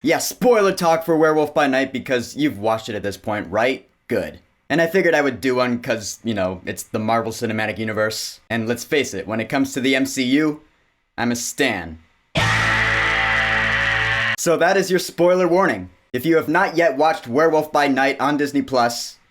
Yeah, spoiler talk for Werewolf by Night because you've watched it at this point, right? Good. And I figured I would do one because, it's the Marvel Cinematic Universe. And let's face it, when it comes to the MCU, I'm a stan. So that is your spoiler warning. If you have not yet watched Werewolf by Night on Disney+,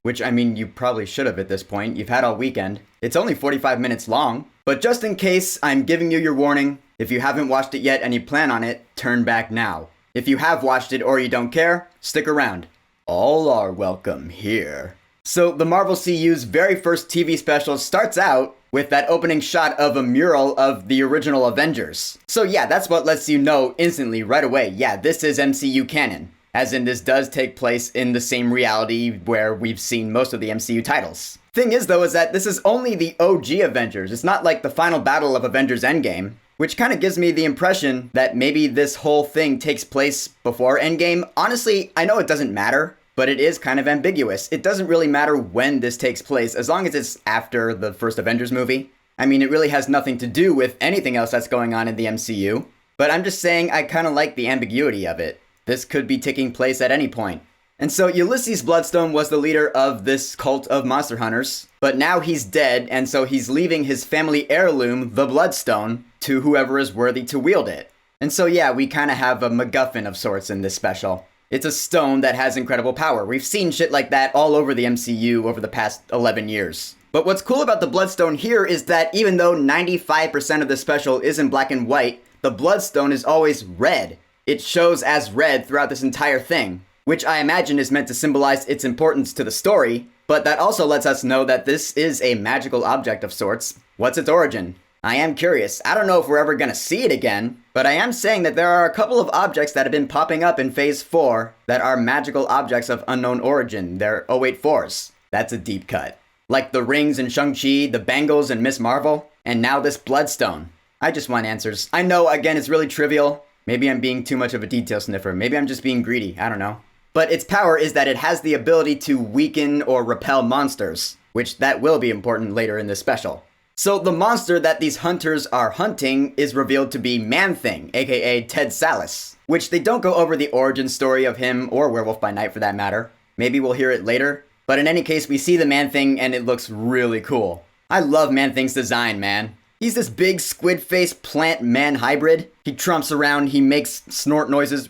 which I mean you probably should have at this point, you've had all weekend. It's only 45 minutes long. But just in case, I'm giving you your warning. If you haven't watched it yet and you plan on it, turn back now. If you have watched it or you don't care, stick around. All are welcome here. So the Marvel CU's very first TV special starts out with that opening shot of a mural of the original Avengers. So yeah, that's what lets you know instantly right away, yeah, this is MCU Cannon. As in, this does take place in the same reality where we've seen most of the MCU titles. Thing is though, is that this is only the OG Avengers. It's not like the final battle of Avengers Endgame. Which kind of gives me the impression that maybe this whole thing takes place before Endgame. Honestly, I know it doesn't matter, but it is kind of ambiguous. It doesn't really matter when this takes place, as long as it's after the first Avengers movie. I mean, it really has nothing to do with anything else that's going on in the MCU. But I'm just saying I kind of like the ambiguity of it. This could be taking place at any point. And so Ulysses Bloodstone was the leader of this cult of monster hunters, but now he's dead, and so he's leaving his family heirloom, the Bloodstone, to whoever is worthy to wield it. And so yeah, we kind of have a MacGuffin of sorts in this special. It's a stone that has incredible power. We've seen shit like that all over the MCU over the past 11 years. But what's cool about the Bloodstone here is that even though 95% of the special is in black and white, the Bloodstone is always red. It shows as red throughout this entire thing, which I imagine is meant to symbolize its importance to the story, but that also lets us know that this is a magical object of sorts. What's its origin? I am curious. I don't know if we're ever gonna see it again, but I am saying that there are a couple of objects that have been popping up in Phase 4 that are magical objects of unknown origin. They're 084s. That's a deep cut. Like the rings in Shang-Chi, the bangles in Miss Marvel, and now this Bloodstone. I just want answers. I know, again, it's really trivial. Maybe I'm being too much of a detail sniffer. Maybe I'm just being greedy. I don't know. But its power is that it has the ability to weaken or repel monsters, which that will be important later in this special. So the monster that these hunters are hunting is revealed to be Man-Thing, aka Ted Sallis, which they don't go over the origin story of him, or Werewolf by Night for that matter. Maybe we'll hear it later. But in any case, we see the Man-Thing and it looks really cool. I love Man-Thing's design, man. He's this big squid-faced plant-man hybrid. He trumps around, he makes snort noises.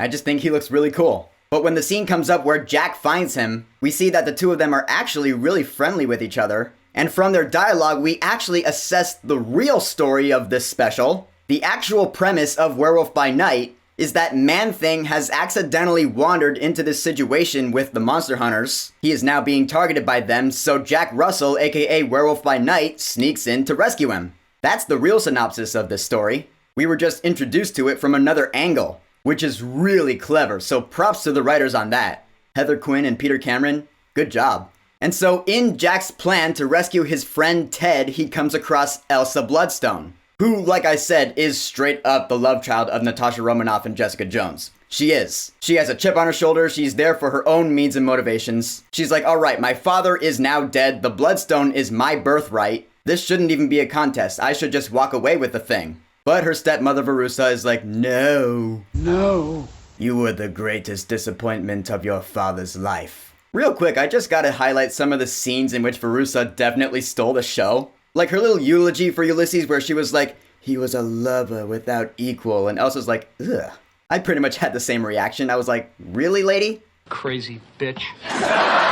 I just think he looks really cool. But when the scene comes up where Jack finds him, we see that the two of them are actually really friendly with each other. And from their dialogue, we actually assess the real story of this special. The actual premise of Werewolf by Night is that Man-Thing has accidentally wandered into this situation with the monster hunters. He is now being targeted by them, so Jack Russell, aka Werewolf by Night, sneaks in to rescue him. That's the real synopsis of this story. We were just introduced to it from another angle, which is really clever, so props to the writers on that. Heather Quinn and Peter Cameron, good job. And so in Jack's plan to rescue his friend Ted, he comes across Elsa Bloodstone, who, like I said, is straight up the love child of Natasha Romanoff and Jessica Jones. She is. She has a chip on her shoulder, she's there for her own means and motivations. She's like, alright, my father is now dead, the Bloodstone is my birthright. This shouldn't even be a contest, I should just walk away with the thing. But her stepmother Verusa is like, no. No. You were the greatest disappointment of your father's life. Real quick, I just gotta highlight some of the scenes in which Verusa definitely stole the show. Like her little eulogy for Ulysses where she was like, he was a lover without equal, and Elsa's like, ugh. I pretty much had the same reaction. I was like, really, lady? Crazy bitch.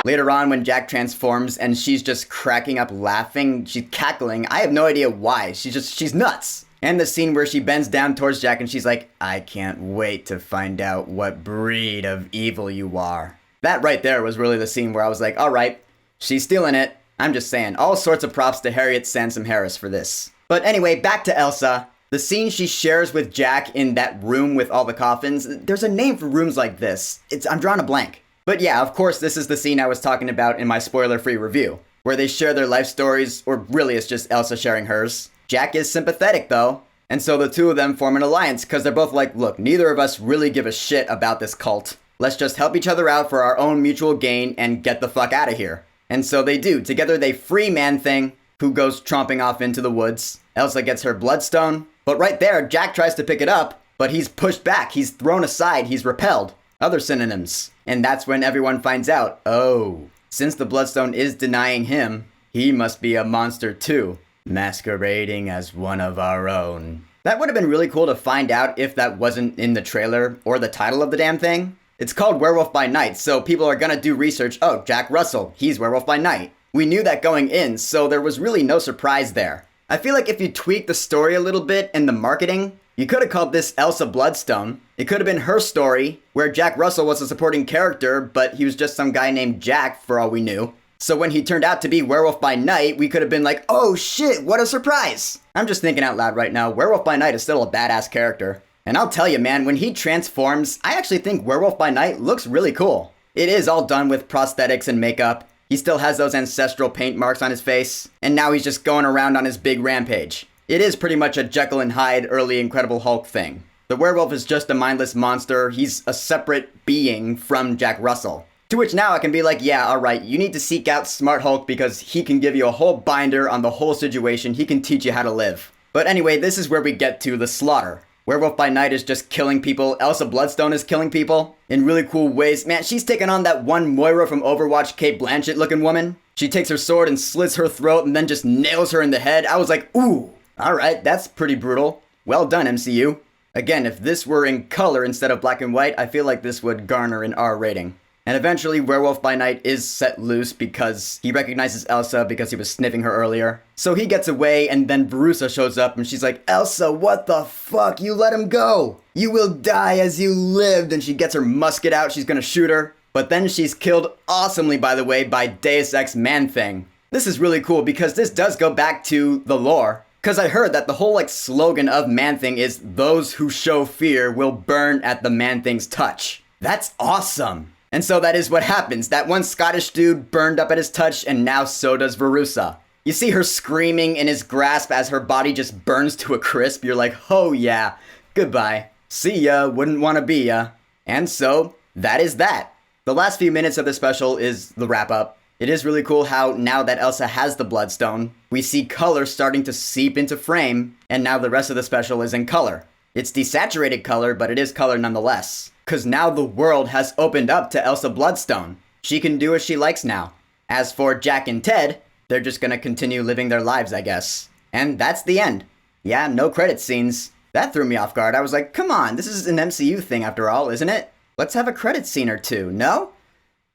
Later on, when Jack transforms and she's just cracking up laughing, she's cackling, I have no idea why. She's nuts. And the scene where she bends down towards Jack and she's like, I can't wait to find out what breed of evil you are. That right there was really the scene where I was like, alright, she's stealing it. I'm just saying, all sorts of props to Harriet Sansom Harris for this. But anyway, back to Elsa. The scene she shares with Jack in that room with all the coffins, there's a name for rooms like this. I'm drawing a blank. But yeah, of course, this is the scene I was talking about in my spoiler-free review, where they share their life stories, or really it's just Elsa sharing hers. Jack is sympathetic though, and so the two of them form an alliance because they're both like, look, neither of us really give a shit about this cult. Let's just help each other out for our own mutual gain and get the fuck out of here. And so they do. Together they free Man-Thing, who goes tromping off into the woods. Elsa gets her Bloodstone, but right there, Jack tries to pick it up, but he's pushed back, he's thrown aside, he's repelled. Other synonyms. And that's when everyone finds out, oh, since the Bloodstone is denying him, he must be a monster too, masquerading as one of our own. That would have been really cool to find out if that wasn't in the trailer or the title of the damn thing. It's called Werewolf by Night, so people are gonna do research. Oh, Jack Russell, he's Werewolf by Night. We knew that going in, so there was really no surprise there. I feel like if you tweak the story a little bit and the marketing, you could have called this Elsa Bloodstone. It could have been her story, where Jack Russell was a supporting character, but he was just some guy named Jack for all we knew. So when he turned out to be Werewolf by Night, we could have been like, oh shit, what a surprise! I'm just thinking out loud right now, Werewolf by Night is still a badass character. And I'll tell you man, when he transforms, I actually think Werewolf by Night looks really cool. It is all done with prosthetics and makeup. He still has those ancestral paint marks on his face, and now he's just going around on his big rampage. It is pretty much a Jekyll and Hyde early Incredible Hulk thing. The werewolf is just a mindless monster, he's a separate being from Jack Russell. To which now I can be like, yeah, alright, you need to seek out Smart Hulk because he can give you a whole binder on the whole situation, he can teach you how to live. But anyway, this is where we get to the slaughter. Werewolf by Night is just killing people, Elsa Bloodstone is killing people in really cool ways. Man, she's taking on that one Moira from Overwatch, Cate Blanchett looking woman. She takes her sword and slits her throat and then just nails her in the head. I was like, ooh, alright, that's pretty brutal. Well done, MCU. Again, if this were in color instead of black and white, I feel like this would garner an R rating. And eventually, Werewolf by Night is set loose because he recognizes Elsa because he was sniffing her earlier. So he gets away, and then Brusa shows up, and she's like, Elsa, what the fuck? You let him go! You will die as you lived! And she gets her musket out, she's gonna shoot her. But then she's killed awesomely, by the way, by Deus Ex Man-Thing. This is really cool because this does go back to the lore. Because I heard that the whole slogan of Man-Thing is, those who show fear will burn at the Man-Thing's touch. That's awesome! And so that is what happens. That one Scottish dude burned up at his touch, and now so does Verusa. You see her screaming in his grasp as her body just burns to a crisp. You're like, oh yeah, goodbye. See ya, wouldn't wanna be ya. And so, that is that. The last few minutes of the special is the wrap-up. It is really cool how now that Elsa has the Bloodstone, we see color starting to seep into frame, and now the rest of the special is in color. It's desaturated color, but it is color nonetheless. Cause now the world has opened up to Elsa Bloodstone. She can do as she likes now. As for Jack and Ted, they're just gonna continue living their lives, I guess. And that's the end. Yeah, no credit scenes. That threw me off guard. I was like, come on, this is an MCU thing after all, isn't it? Let's have a credit scene or two, no?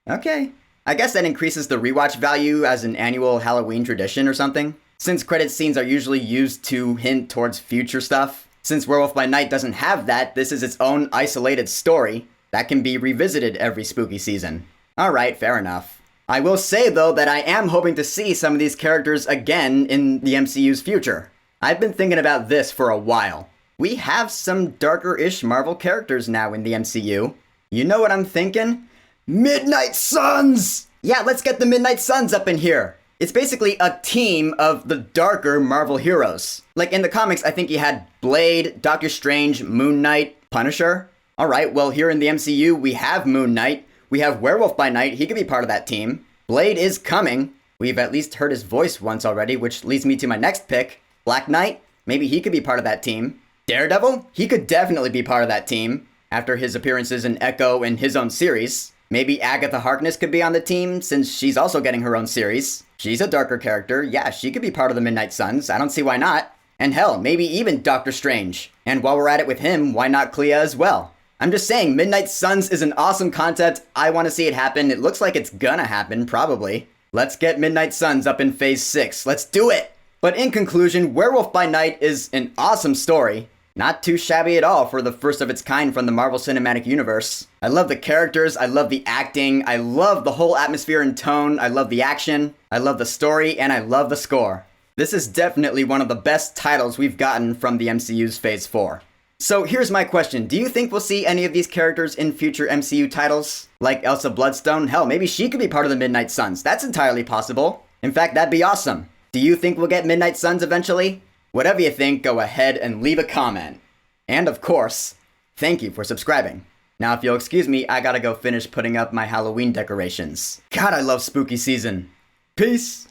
Okay. I guess that increases the rewatch value as an annual Halloween tradition or something. Since credit scenes are usually used to hint towards future stuff. Since Werewolf by Night doesn't have that, this is its own isolated story that can be revisited every spooky season. Alright, fair enough. I will say though that I am hoping to see some of these characters again in the MCU's future. I've been thinking about this for a while. We have some darker-ish Marvel characters now in the MCU. You know what I'm thinking? Midnight Suns! Yeah, let's get the Midnight Suns up in here. It's basically a team of the darker Marvel heroes. Like in the comics, I think you had Blade, Doctor Strange, Moon Knight, Punisher. Alright, well here in the MCU, we have Moon Knight. We have Werewolf by Night, he could be part of that team. Blade is coming. We've at least heard his voice once already, which leads me to my next pick. Black Knight, maybe he could be part of that team. Daredevil, he could definitely be part of that team. After his appearances in Echo and his own series. Maybe Agatha Harkness could be on the team, since she's also getting her own series. She's a darker character, yeah, she could be part of the Midnight Suns, I don't see why not. And hell, maybe even Doctor Strange. And while we're at it with him, why not Clea as well? I'm just saying, Midnight Suns is an awesome concept, I want to see it happen, it looks like it's gonna happen, probably. Let's get Midnight Suns up in Phase 6, let's do it! But in conclusion, Werewolf by Night is an awesome story. Not too shabby at all for the first of its kind from the Marvel Cinematic Universe. I love the characters, I love the acting, I love the whole atmosphere and tone, I love the action, I love the story, and I love the score. This is definitely one of the best titles we've gotten from the MCU's Phase 4. So here's my question, do you think we'll see any of these characters in future MCU titles? Like Elsa Bloodstone? Hell, maybe she could be part of the Midnight Suns, that's entirely possible. In fact, that'd be awesome. Do you think we'll get Midnight Suns eventually? Whatever you think, go ahead and leave a comment. And of course, thank you for subscribing. Now if you'll excuse me, I gotta go finish putting up my Halloween decorations. God, I love spooky season. Peace!